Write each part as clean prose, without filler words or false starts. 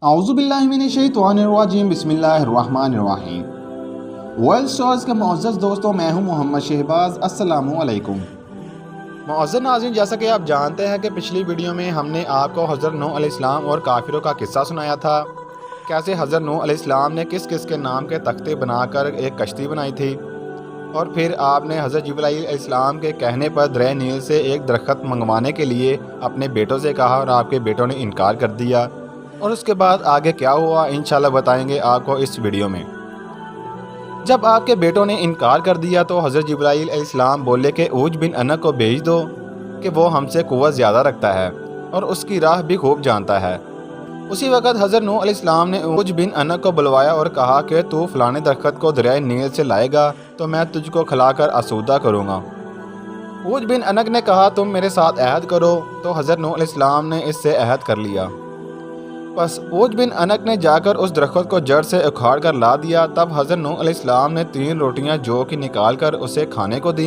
औज़ुबिल्लाहिमिनश्शैतानिर्रजीम बिस्मिल्लाहिर्रहमानिर्रहीम। World stars के मुअज़्ज़ज़ दोस्तों, मैं हूं मोहम्मद शहबाज। अस्सलामु अलैकुम। मुअज़्ज़ज़ नाज़रीन, जैसा कि आप जानते हैं कि पिछली वीडियो में हमने आपको हज़रत नूह अलैहिस्सलाम और काफिरों का किस्सा सुनाया था। कैसे हज़रत नूह अलैहिस्सलाम ने किस किस के नाम के तख्ते बनाकर एक कश्ती बनाई थी, और फिर आपने हज़रत जिब्राईल अलैहिस्सलाम के कहने पर दरिया नील से एक दरख्त मंगवाने के लिए अपने बेटों से कहा और आपके बेटों ने इनकार कर दिया। और उसके बाद आगे क्या हुआ इंशाल्लाह बताएंगे आपको इस वीडियो में। जब आपके बेटों ने इनकार कर दिया तो हज़रत जिब्राईल अलैहिस्सलाम बोले कि ऊज बिन अनक को भेज दो कि वो हमसे कुव्वत ज़्यादा रखता है और उसकी राह भी खूब जानता है। उसी वक्त हज़रत नूह अलैहिस्सलाम ने ऊज बिन अनक को बुलवाया और कहा कि तू फलाने दरख्त को दरिया नील से लाएगा तो मैं तुझको खिलाकर आसूदा करूँगा। ऊज बिन अनक ने कहा तुम मेरे साथ अहद करो, तो हज़रत नूह अलैहिस्सलाम ने इससे अहद कर लिया। बस ऊज बिन अनक ने जाकर उस दरख्त को जड़ से उखाड़ कर ला दिया। तब हज़रत नूह अलैहिस्सलाम ने 3 रोटियां जो कि निकाल कर उसे खाने को दी।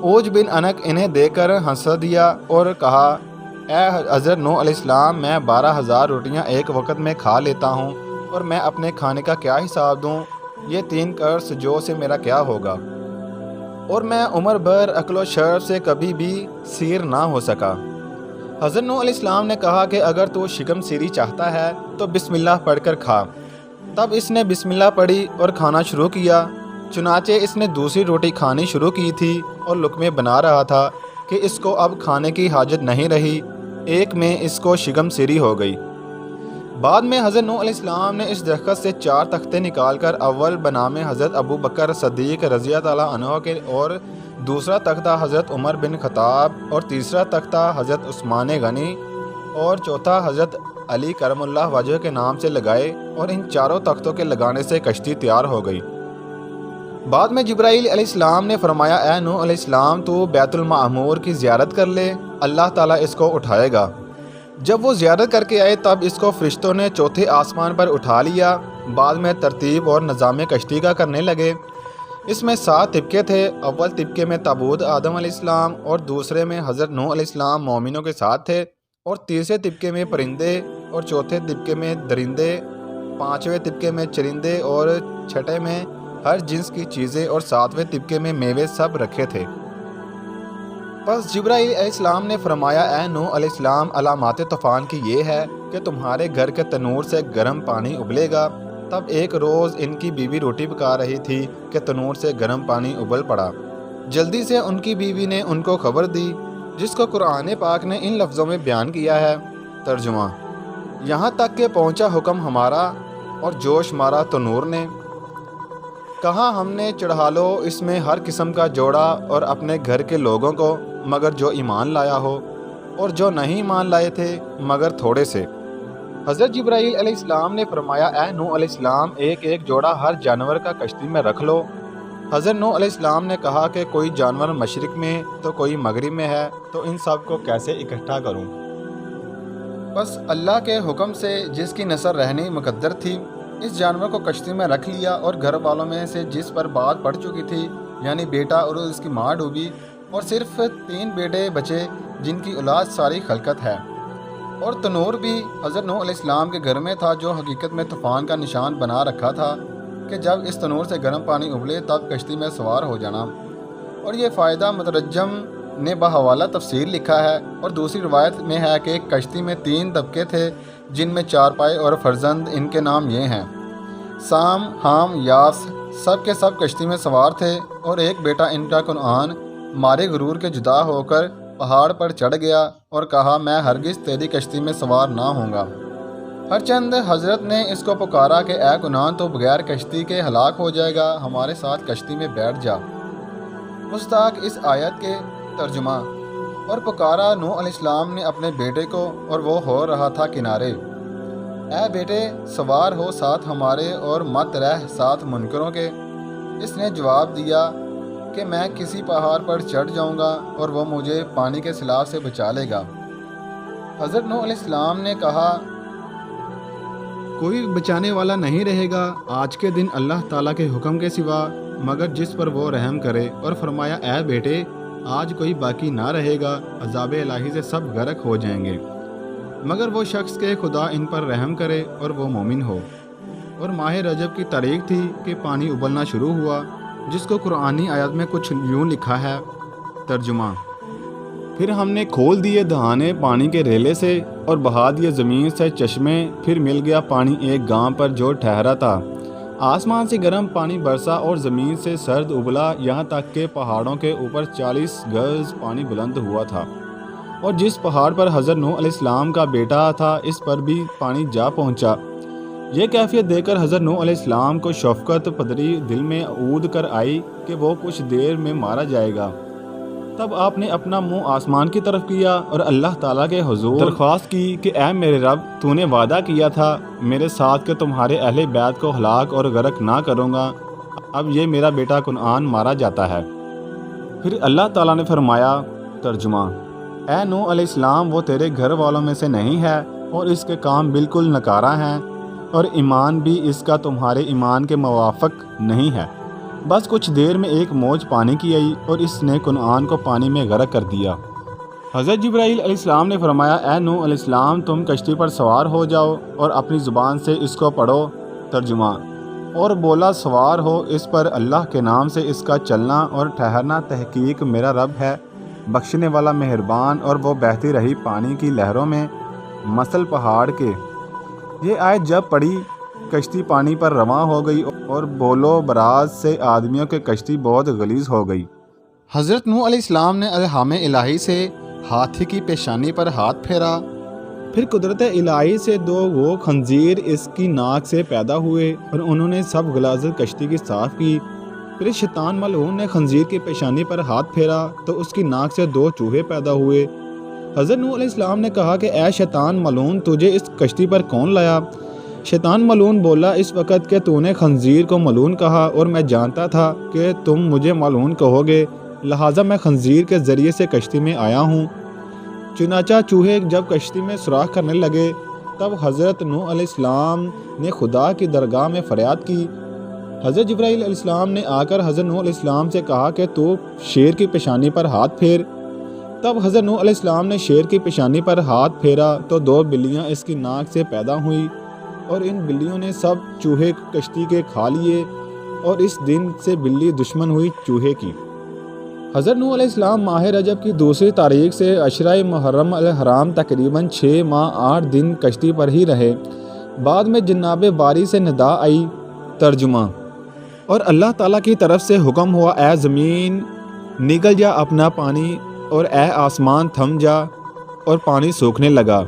ऊज बिन अनक इन्हें देखकर हंस दिया और कहा, ए हज़रत नूह अलैहिस्सलाम, मैं 12,000 रोटियां एक वक्त में खा लेता हूं और मैं अपने खाने का क्या हिसाब दूं? ये 3 कर्स जो से मेरा क्या होगा? और मैं उम्र भर अक्लो शर्फ से कभी भी सीर ना हो सका। हज़रत नूह अलैहिस्सलाम ने कहा कि अगर तू शिकम सीरी चाहता है तो बिस्मिल्लाह पढ़कर खा। तब इसने बिस्मिल्लाह पढ़ी और खाना शुरू किया। चुनाचे इसने दूसरी रोटी खानी शुरू की थी और लुक़मे बना रहा था कि इसको अब खाने की हाजत नहीं रही। एक में इसको शिकम सीरी हो गई। बाद में हज़रत नूह अलैहिस्सलाम ने इस दरख्त से 4 तख्ते निकाल कर अव्वल बनामे हज़रत अबू बकर सद्दीक़ रज़ियल्लाहु ताला अन्हु के, और दूसरा तख्ता हज़रत उमर बिन ख़त्ताब, और तीसरा तख्ता हज़रत उस्मान गनी, और चौथा हज़रत अली करमुल्लाह वजह के नाम से लगाए। और इन चारों तख्तों के लगाने से कश्ती तैयार हो गई। बाद में जिब्राईल अलैहिस्सलाम ने फरमाया, ए नूह अलैहिस्सलाम, तू बैतुल मामूर की ज़ियारत कर ले, अल्लाह ताला इसको उठाएगा। जब वो ज़ियारत करके आए तब इसको फरिश्तों ने चौथे आसमान पर उठा लिया। बाद में तरतीब और निज़ाम कश्ती का करने लगे। इसमें 7 तिबके थे। अव्वल तिबके में ताबूत आदम अलैहिस्सलाम, और दूसरे में हज़रत नूह अलैहिस्सलाम मोमिनों के साथ थे, और तीसरे तिबके में परिंदे, और चौथे तिबके में दरिंदे, 5वें तिबके में चरिंदे, और छठे में हर जिन्स की चीज़ें, और 7वें तिबके में मेवे सब रखे थे। बस जिब्राईल अलैहिस्सलाम ने फरमाया, ए नूह अलैहिस्सलाम, अलामात तूफ़ान की ये है कि तुम्हारे घर के तनूर से गर्म पानी उबलेगा। तब एक रोज़ इनकी बीवी रोटी पका रही थी कि तनूर से गर्म पानी उबल पड़ा। जल्दी से उनकी बीवी ने उनको खबर दी, जिसको कुरान पाक ने इन लफ्ज़ों में बयान किया है। तर्जुमा, यहाँ तक के पहुँचा हुक्म हमारा और जोश मारा तनूर ने। कहा हमने चढ़ा लो इसमें हर किस्म का जोड़ा और अपने घर के लोगों को, मगर जो ईमान लाया हो, और जो नहीं ईमान लाए थे मगर थोड़े से। हज़रत जिब्राईल अलैहिस्सलाम ने फरमाया, ए नूह अलैहिस्सलाम, एक एक जोड़ा हर जानवर का कश्ती में रख लो। हज़रत नूह अलैहिस्सलाम ने कहा कि कोई जानवर मशरिक़ में तो कोई मगरिब में है, तो इन सब को कैसे इकट्ठा करूं? बस अल्लाह के हुक्म से जिसकी नस्ल रहनी मुकद्दर थी, इस जानवर को कश्ती में रख लिया, और घर वालों में से जिस पर बात पड़ चुकी थी, यानी बेटा और उसकी माँ डूबी, और सिर्फ 3 बेटे बचे जिनकी औलाद सारी खलकत है। और तनूर भी हज़रत नूह अलैहिस्सलाम के घर में था, जो हकीकत में तूफ़ान का निशान बना रखा था कि जब इस तनूर से गर्म पानी उबले तब कश्ती में सवार हो जाना। और ये फ़ायदा मुतरज्जम ने बहवाला तफसीर लिखा है। और दूसरी रवायत में है कि कश्ती में 3 तबके थे, जिनमें चारपाई और फर्जंद। इनके नाम ये हैं, साम, हाम, यास। सब के सब कश्ती में सवार थे, और एक बेटा इनका कुनआन मारे गुरूर के जुदा होकर पहाड़ पर चढ़ गया और कहा, मैं हरगिज़ तेरी कश्ती में सवार ना होऊंगा। हर चंद हज़रत ने इसको पुकारा कि ए कुनआन, तो बगैर कश्ती के हलाक हो जाएगा, हमारे साथ कश्ती में बैठ जा। मुस्ताक इस आयत के तर्जुमा। और पुकारा नूह अलैहिस्सलाम ने अपने बेटे को, और वो हो रहा था किनारे। ए बेटे, सवार हो साथ हमारे और मत रह साथ मुनकरों के। इसने जवाब दिया कि मैं किसी पहाड़ पर चढ़ जाऊंगा और वो मुझे पानी के सैलाब से बचा लेगा। हज़रत नूह अलैहिस्सलाम ने कहा, कोई बचाने वाला नहीं रहेगा आज के दिन अल्लाह ताला के हुक्म के सिवा, मगर जिस पर वो रहम करे। और फरमाया, ए बेटे, आज कोई बाकी ना रहेगा, अज़ाब इलाही से सब गर्क हो जाएंगे। مگر وہ شخص کہ خدا ان پر رحم کرے اور وہ مومن ہو۔ اور ماہ رجب کی تاریخ تھی کہ پانی ابلنا شروع ہوا، جس کو قرآنی آیات میں کچھ یوں لکھا ہے۔ ترجمہ: پھر ہم نے کھول دیے دہانے پانی کے ریلے سے اور بہا دیے زمین سے چشمے، پھر مل گیا پانی ایک گاہ پر جو ٹھہرا تھا۔ آسمان سے گرم پانی برسا اور زمین سے سرد ابلا، یہاں تک کہ پہاڑوں کے اوپر 40 گز پانی بلند ہوا تھا، اور جس پہاڑ پر حضرت نوح علیہ السلام کا بیٹا تھا اس پر بھی پانی جا پہنچا۔ یہ کیفیت دیکھ کر حضرت نوح علیہ السلام کو شفقت پدری دل میں عود کر آئی کہ وہ کچھ دیر میں مارا جائے گا۔ تب آپ نے اپنا منہ آسمان کی طرف کیا اور اللہ تعالیٰ کے حضور درخواست کی کہ اے میرے رب، تو نے وعدہ کیا تھا میرے ساتھ کہ تمہارے اہل بیت کو ہلاک اور غرق نہ کروں گا، اب یہ میرا بیٹا کنعان مارا جاتا ہے۔ پھر اللہ تعالیٰ نے فرمایا۔ ترجمہ: اے نوح علیہ السلام، وہ تیرے گھر والوں میں سے نہیں ہے اور اس کے کام بالکل نکارہ ہیں، اور ایمان بھی اس کا تمہارے ایمان کے موافق نہیں ہے۔ بس کچھ دیر میں ایک موج پانی کی آئی اور اس نے کنعان کو پانی میں غرق کر دیا۔ حضرت جبرائیل علیہ السلام نے فرمایا، اے نوح علیہ السلام، تم کشتی پر سوار ہو جاؤ اور اپنی زبان سے اس کو پڑھو۔ ترجمہ: اور بولا، سوار ہو اس پر اللہ کے نام سے، اس کا چلنا اور ٹھہرنا تحقیق میرا رب ہے، بخشنے والا مہربان، اور وہ بہتی رہی پانی کی لہروں میں مثل پہاڑ کے۔ یہ آیت جب پڑھی، کشتی پانی پر رواں ہو گئی اور بولو براز سے آدمیوں کی کشتی بہت غلیظ ہو گئی۔ حضرت نوح علیہ السلام نے الہام الہی سے ہاتھی کی پیشانی پر ہاتھ پھیرا، پھر قدرت الہی سے 2 وہ خنزیر اس کی ناک سے پیدا ہوئے اور انہوں نے سب غلاظت کشتی کی صاف کی۔ پھر شیطان ملعون نے خنزیر کی پیشانی پر ہاتھ پھیرا تو اس کی ناک سے 2 چوہے پیدا ہوئے۔ حضرت نوح علیہ السلام نے کہا کہ اے شیطان ملعون، تجھے اس کشتی پر کون لایا؟ شیطان ملعون بولا، اس وقت کہ تو نے خنزیر کو ملعون کہا اور میں جانتا تھا کہ تم مجھے ملعون کہو گے، لہٰذا میں خنزیر کے ذریعے سے کشتی میں آیا ہوں۔ چنانچہ چوہے جب کشتی میں سوراخ کرنے لگے، تب حضرت نوح علیہ السلام نے خدا کی درگاہ میں فریاد کی۔ حضرت جبرائیل علیہ السلام نے آ کر حضرت نوح علیہ السلام سے کہا کہ تو شیر کی پیشانی پر ہاتھ پھیر۔ تب حضرت نوح علیہ السلام نے شیر کی پیشانی پر ہاتھ پھیرا تو 2 بلیاں اس کی ناک سے پیدا ہوئیں، اور ان بلیوں نے سب چوہے کشتی کے کھا لیے، اور اس دن سے بلی دشمن ہوئی چوہے کی۔ حضرت نوح علیہ السلام ماہ رجب کی 2 تاریخ سے عشرہ محرم الحرام تقریباً 6 ماہ 8 دن کشتی پر ہی رہے۔ بعد میں جناب باری سے ندا آئی۔ ترجمہ: اور اللہ تعالیٰ کی طرف سے حکم ہوا، اے زمین نگل جا اپنا پانی، اور اے آسمان تھم جا، اور پانی سوکھنے لگا،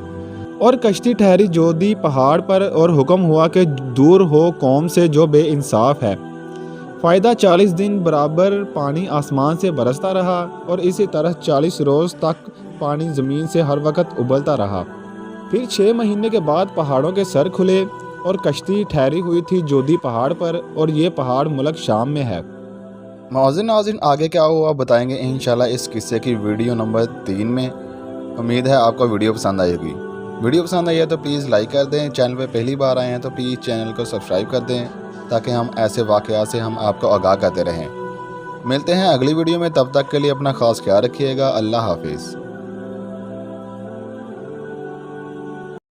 اور کشتی ٹھہری جودی پہاڑ پر، اور حکم ہوا کہ دور ہو قوم سے جو بے انصاف ہے۔ فائدہ 40 دن برابر پانی آسمان سے برستا رہا، اور اسی طرح 40 روز تک پانی زمین سے ہر وقت ابلتا رہا۔ پھر 6 مہینے کے بعد پہاڑوں کے سر کھلے اور کشتی ٹھہری ہوئی تھی جودی پہاڑ پر، اور یہ پہاڑ ملک شام میں ہے۔ معزز ناظرین، آگے کیا ہوا بتائیں گے انشاءاللہ اس قصے کی ویڈیو نمبر 3 میں۔ امید ہے آپ کو ویڈیو پسند آئے گی۔ ویڈیو پسند آئی ہے تو پلیز لائک کر دیں، چینل پہ پہلی بار آئے ہیں تو پلیز چینل کو سبسکرائب کر دیں تاکہ ہم ایسے واقعات سے ہم آپ کو آگاہ کرتے رہیں۔ ملتے ہیں اگلی ویڈیو میں، تب تک کے لیے اپنا خاص خیال رکھیے گا۔ اللہ حافظ۔